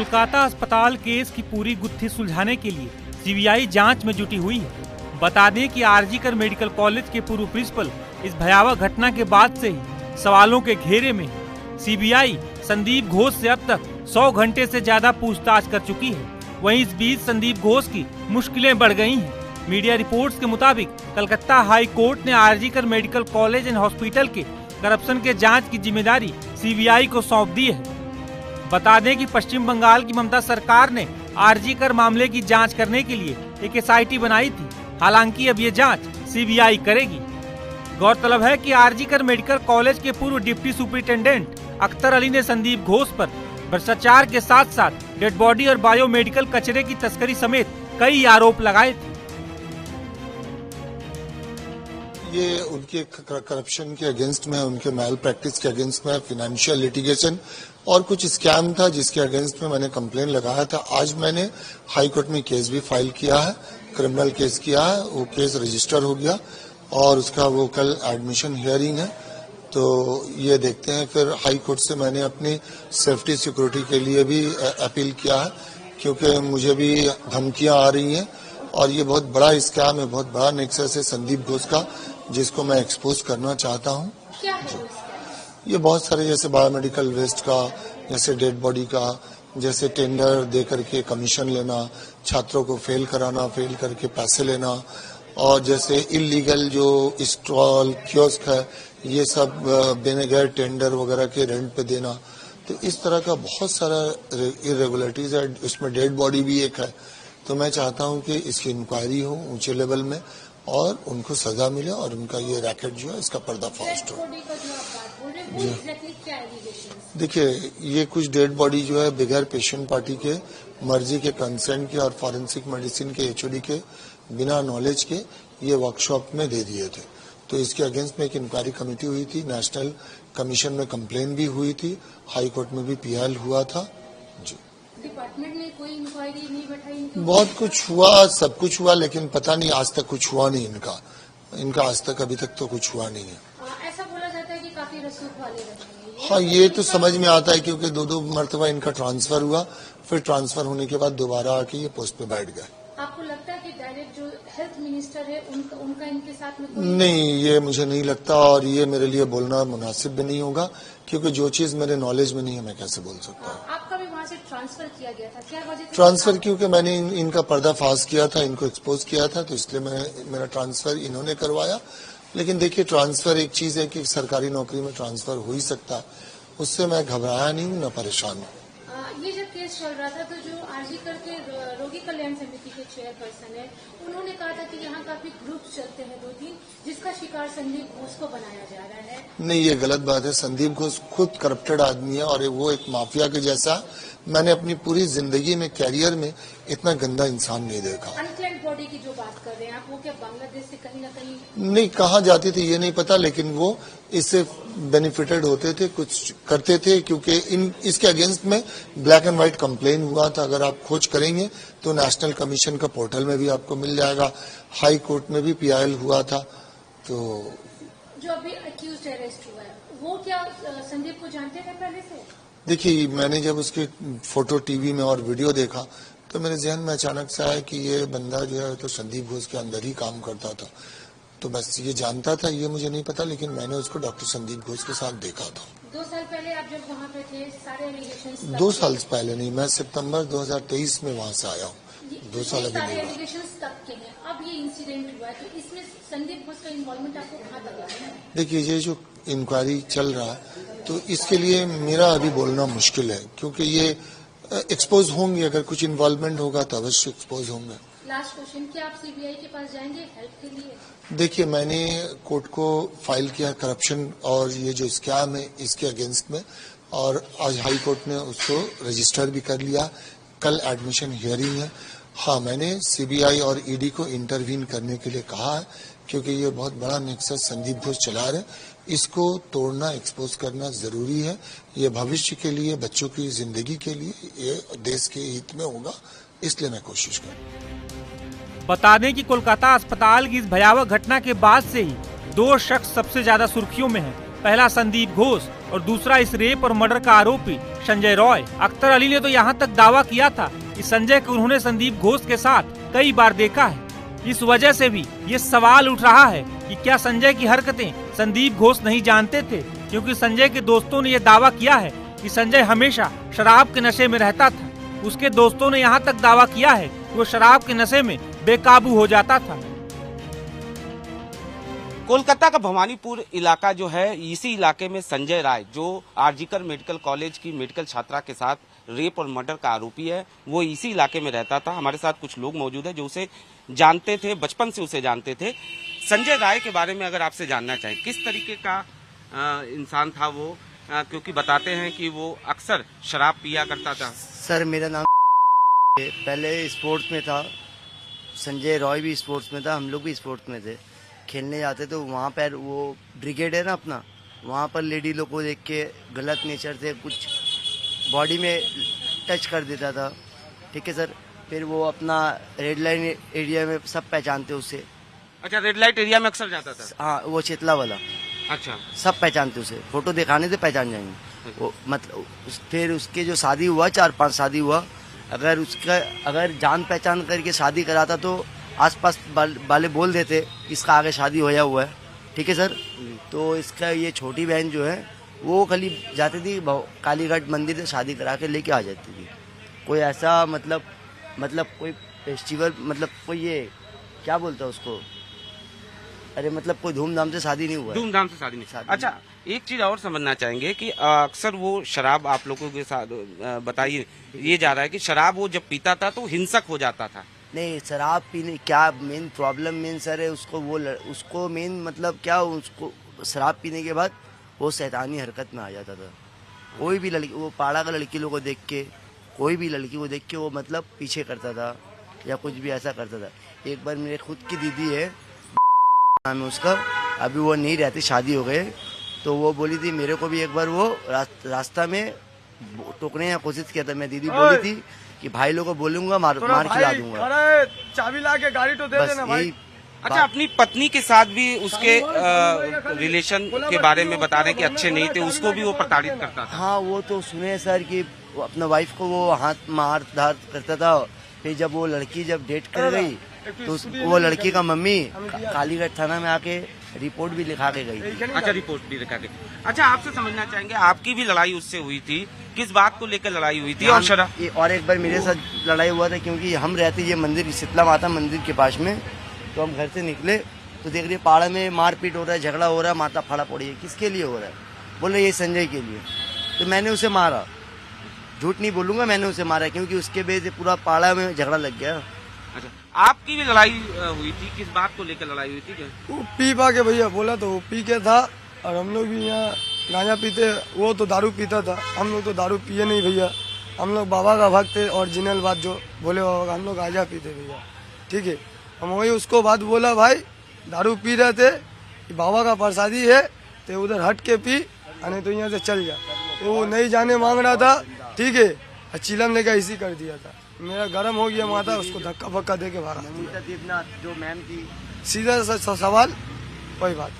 कोलकाता अस्पताल केस की पूरी गुत्थी सुलझाने के लिए सीबीआई जांच में जुटी हुई है। बता दें कि आरजीकर मेडिकल कॉलेज के पूर्व प्रिंसिपल इस भयावह घटना के बाद से ही सवालों के घेरे में है। सीबीआई संदीप घोष से अब तक 100 घंटे से ज्यादा पूछताछ कर चुकी है। वहीं इस बीच संदीप घोष की मुश्किलें बढ़ गई हैं। मीडिया रिपोर्ट्स के मुताबिक कलकत्ता हाई कोर्ट ने RG Kar medical college and hospital के करप्शन के जांच की जिम्मेदारी सीबीआई को सौंप दी है। बता दें कि पश्चिम बंगाल की ममता सरकार ने आरजीकर मामले की जांच करने के लिए एक एसआईटी बनाई थी। हालांकि अब ये जांच सीबीआई करेगी। गौरतलब है कि आरजीकर मेडिकल कॉलेज के पूर्व डिप्टी सुपरिटेंडेंट अख्तर अली ने संदीप घोष पर भ्रष्टाचार के साथ साथ डेड बॉडी और बायोमेडिकल कचरे की तस्करी समेत कई आरोप लगाए थे। ये उनके करप्शन के अगेंस्ट में, उनके मैल प्रैक्टिस के अगेंस्ट में, फाइनेंशियल लिटिगेशन और कुछ स्कैम था जिसके अगेंस्ट में मैंने कंप्लेन लगाया था। आज मैंने हाई कोर्ट में केस भी फाइल किया है, क्रिमिनल केस किया है। वो केस रजिस्टर हो गया और उसका वो कल एडमिशन हियरिंग है। तो ये देखते हैं। फिर हाई कोर्ट से मैंने अपनी सेफ्टी सिक्योरिटी के लिए भी अपील किया है, क्योंकि मुझे भी धमकियां आ रही हैं और ये बहुत बड़ा स्कैम है, बहुत बड़ा नेक्सस है संदीप घोष का, जिसको मैं एक्सपोज करना चाहता हूँ। ये बहुत सारे, जैसे बायोमेडिकल वेस्ट का, जैसे डेड बॉडी का, जैसे टेंडर दे करके कमीशन लेना, छात्रों को फेल कराना, फेल करके पैसे लेना, और जैसे इलीगल जो स्टॉल कियोस्क है ये सब बिना गैर टेंडर वगैरह के रेंट पे देना। तो इस तरह का बहुत सारा इरेगुलरिटीज है। उसमें डेड बॉडी भी एक है। तो मैं चाहता हूं कि इसकी इंक्वायरी हो ऊंचे लेवल में और उनको सजा मिले और उनका ये रैकेट जो है इसका पर्दाफाश हो। देखिए, ये कुछ डेड बॉडी जो है बगैर पेशेंट पार्टी के, मर्जी के, कंसेंट के और फॉरेंसिक मेडिसिन के एचओडी के बिना नॉलेज के ये वर्कशॉप में दे दिए थे। तो इसके अगेंस्ट में एक इंक्वायरी कमेटी हुई थी, नेशनल कमीशन में कंप्लेन भी हुई थी, हाई कोर्ट में भी पीएल हुआ था। जी, डिपार्टमेंट ने कोई इंक्वायरी नहीं बैठाई? बहुत कुछ हुआ, सब कुछ हुआ, लेकिन पता नहीं आज तक कुछ हुआ नहीं इनका आज तक अभी तक तो कुछ हुआ नहीं है। ऐसा बोला जाता है कि काफी रसूख वाले रहते हैं। हाँ, ये तो समझ में आता है, क्योंकि दो मरतबा इनका ट्रांसफर हुआ, फिर ट्रांसफर होने के बाद दोबारा आके ये पोस्ट पे बैठ गए। आपको लगता है कि डायरेक्ट जो हेल्थ मिनिस्टर है उनका इनके साथ में कोई? नहीं, ये मुझे नहीं लगता और ये मेरे लिए बोलना मुनासिब भी नहीं होगा, क्योंकि जो चीज मेरे नॉलेज में नहीं है मैं कैसे बोल सकता हूँ। आपका भी वहाँ से ट्रांसफर किया गया था, क्या वजह थी? ट्रांसफर क्योंकि मैंने इनका पर्दाफाश किया था, इनको एक्सपोज किया था, तो इसलिए मेरा ट्रांसफर इन्होंने करवाया। लेकिन देखिए, ट्रांसफर एक चीज है कि सरकारी नौकरी में ट्रांसफर हो ही सकता है, उससे मैं घबराया नहीं हूँ, न परेशान हूँ। ये जब केस चल रहा था तो जो आरजीकर के रोगी कल्याण समिति के चेयरपर्सन है, उन्होंने कहा था कि यहाँ काफी ग्रुप चलते हैं 2-3, जिसका शिकार संदीप घोष को बनाया जा रहा है। नहीं, ये गलत बात है। संदीप घोष खुद करप्टेड आदमी है और वो एक माफिया के जैसा। मैंने अपनी पूरी जिंदगी में, कैरियर में इतना गंदा इंसान नहीं देखा। अनक्लेम्ड बॉडी की जो बात कर रहे हैं आप, वो क्या बांग्लादेश से कहीं न कहीं? नहीं, कहाँ जाते थे ये नहीं पता, लेकिन वो इससे बेनिफिटेड होते थे, कुछ करते थे, क्योंकि इसके अगेंस्ट में ब्लैक एंड व्हाइट कंप्लेन हुआ था। अगर आप खोज करेंगे तो नेशनल कमीशन का पोर्टल में भी आपको मिल जाएगा, हाई कोर्ट में भी पीआईएल हुआ था। तो जो अभी अक्यूज्ड अरेस्ट हुआ है, वो क्या संदीप को जानते थे पहले से? देखिए, मैंने जब उसके फोटो टीवी में और वीडियो देखा तो मेरे जहन में अचानक से आया कि ये बंदा जो है तो संदीप घोष के अंदर ही काम करता था। तो बस ये जानता था, ये मुझे नहीं पता, लेकिन मैंने उसको डॉक्टर संदीप घोष के साथ देखा था। 2 साल पहले आप जब वहाँ पे थे, सारे एलिगेशंस? 2 साल पहले नहीं, मैं सितंबर 2023 में वहाँ से आया हूँ। 2 साल अभी सारे नहीं हुआ। एलिगेशंस तब के हैं। अब ये इंसिडेंट हुआ है, तो इसमें संदीप घोष का इन्वॉल्वमेंट आपको कहाँ तक लगा है? देखिए, ये जो इंक्वायरी चल रहा है तो इसके लिए मेरा अभी बोलना मुश्किल है, क्योंकि ये एक्सपोज होंगे। अगर कुछ इन्वॉल्वमेंट होगा तो अवश्य एक्सपोज होंगे। लास्ट क्वेश्चन, क्या आप सीबीआई के पास जाएंगे हेल्प के लिए? देखिए, मैंने कोर्ट को फाइल किया करप्शन और ये जो स्कैम है इसके अगेंस्ट में, और आज हाई कोर्ट ने उसको रजिस्टर भी कर लिया। कल एडमिशन हियरिंग है। हाँ, मैंने सीबीआई और ईडी को इंटरवीन करने के लिए कहा है, क्योंकि ये बहुत बड़ा नेक्सस संदीप घोष चला रहे, इसको तोड़ना, एक्सपोज करना जरूरी है। ये भविष्य के लिए, बच्चों की जिंदगी के लिए, ये देश के हित में होगा, इसलिए मैं कोशिश करूँ। बता दें कि कोलकाता अस्पताल की इस भयावह घटना के बाद से ही 2 शख्स सबसे ज्यादा सुर्खियों में हैं। पहला संदीप घोष और दूसरा इस रेप और मर्डर का आरोपी संजय रॉय। अख्तर अली ने तो यहाँ तक दावा किया था कि संजय को उन्होंने संदीप घोष के साथ कई बार देखा है। इस वजह से भी ये सवाल उठ रहा है कि क्या संजय की हरकतें संदीप घोष नहीं जानते थे, क्योंकि संजय के दोस्तों ने यह दावा किया है कि संजय हमेशा शराब के नशे में रहता था। उसके दोस्तों ने यहाँ तक दावा किया है कि वो शराब के नशे में बेकाबू हो जाता था। कोलकाता का भवानीपुर इलाका जो है, इसी इलाके में संजय राय जो आरजीकर मेडिकल कॉलेज की मेडिकल छात्रा के साथ रेप और मर्डर का आरोपी है, वो इसी इलाके में रहता था। हमारे साथ कुछ लोग मौजूद है जो उसे जानते थे, बचपन से उसे जानते थे। संजय राय के बारे में अगर आपसे जानना चाहें, किस तरीके का इंसान था वो, क्योंकि बताते हैं कि वो अक्सर शराब पिया करता था। सर मेरा नाम पहले स्पोर्ट्स में था, संजय रॉय भी स्पोर्ट्स में था, हम लोग भी स्पोर्ट्स में थे, खेलने जाते तो वहाँ पर वो ब्रिगेड है ना अपना, वहाँ पर लेडी लोग को देख के गलत नेचर से कुछ बॉडी में टच कर देता था। ठीक है सर, फिर वो अपना रेड लाइन एरिया में सब पहचानते उसे। अच्छा, रेड लाइट एरिया में अक्सर जाता था? हाँ, वो चेतला वाला। अच्छा, सब पहचानते उसे, फोटो दिखाने से पहचान जाएंगे वो। मतलब फिर उसके जो शादी हुआ, 4-5 शादी हुआ, अगर जान पहचान करके शादी कराता तो आसपास वाले बोल देते इसका आगे शादी होया हुआ है। ठीक है सर, तो इसका ये छोटी बहन जो है वो खाली जाती थी कालीघाट मंदिर से शादी करा के लेके आ जाती थी। कोई ऐसा मतलब कोई फेस्टिवल, मतलब कोई ये क्या बोलता है उसको, अरे मतलब कोई धूमधाम से शादी नहीं हुआ। धूमधाम से शादी नहीं। अच्छा, एक चीज और समझना चाहेंगे कि अक्सर वो शराब, आप लोगों के साथ बताइए, ये जा रहा है कि शराब वो जब पीता था तो हिंसक हो जाता था। नहीं, शराब पीने क्या मेन प्रॉब्लम मेन सर है उसको मेन मतलब क्या, उसको शराब पीने के बाद वो शैतानी हरकत में आ जाता था। कोई भी लड़की, वो पाड़ा का लड़की लोगों को देख के, कोई भी लड़की को देख के वो मतलब पीछे करता था या कुछ भी ऐसा करता था। एक बार मेरे खुद की दीदी है, नाम है उसका, अभी वो नहीं रहती, शादी हो गए, तो वो बोली थी मेरे को भी एक बार वो रास्ता में टोकने की कोशिश किया था। मैं दीदी बोली थी कि भाई लोगों को बोलूंगा मार खिला दूंगा। अरे चाबी ला के गाड़ी तो दे देना भाई। अच्छा, अपनी पत्नी के साथ भी उसके रिलेशन के बारे में बता रहे हैं कि अच्छे नहीं थे, उसको भी वो प्रताड़ित करता था। हाँ, वो तो सुने सर कि अपना वाइफ को वो हाथ मार धार करता था। फिर जब वो लड़की जब डेट कर गई तो वो लड़की का मम्मी कालीघाट थाना में आके रिपोर्ट भी लिखा के गई थी। अच्छा, रिपोर्ट भी लिखा के। अच्छा, आपसे समझना चाहेंगे, आपकी भी लड़ाई उससे हुई थी, किस बात को लेकर लड़ाई हुई थी? और एक बार मेरे साथ लड़ाई हुआ था, क्योंकि हम रहते ये मंदिर शीतला माता मंदिर के पास में, तो हम घर से निकले तो देख रहे पाड़ा में मारपीट हो रहा है, झगड़ा हो रहा है, माता फाड़ा पड़ी है। किसके लिए हो रहा है? बोले ये संजय के लिए। तो मैंने उसे मारा, झूठ नहीं बोलूंगा, मैंने उसे मारा, क्योंकि उसके वजह से पूरा पाड़ा में झगड़ा लग गया। अच्छा, आपकी भी लड़ाई हुई थी, किस बात को लेकर लड़ाई हुई थी? क्या वो पी पा के भैया बोला तो वो पी के था, और हम लोग भी यहाँ गांजा पीते, वो तो दारू पीता था, हम लोग तो दारू पिए नहीं भैया, हम लोग बाबा का भक्त थे, ओरिजिनल बात जो बोले बाबा का, हम लोग गांजा पीते भैया। ठीक है, हम वही उसको बात बोला, भाई दारू पी रहे थे, बाबा का प्रसादी है तो उधर हट के पी, नहीं तो यहाँ से चल जा। तो वो नहीं जाने मांग रहा था, ठीक है, चिलम लेकर इसी कर दिया था। मेरा गर्म हो गया माथा, उसको धक्का फक्का दे के भागा। जो मैम थी, सीधा सा सवाल, कोई बात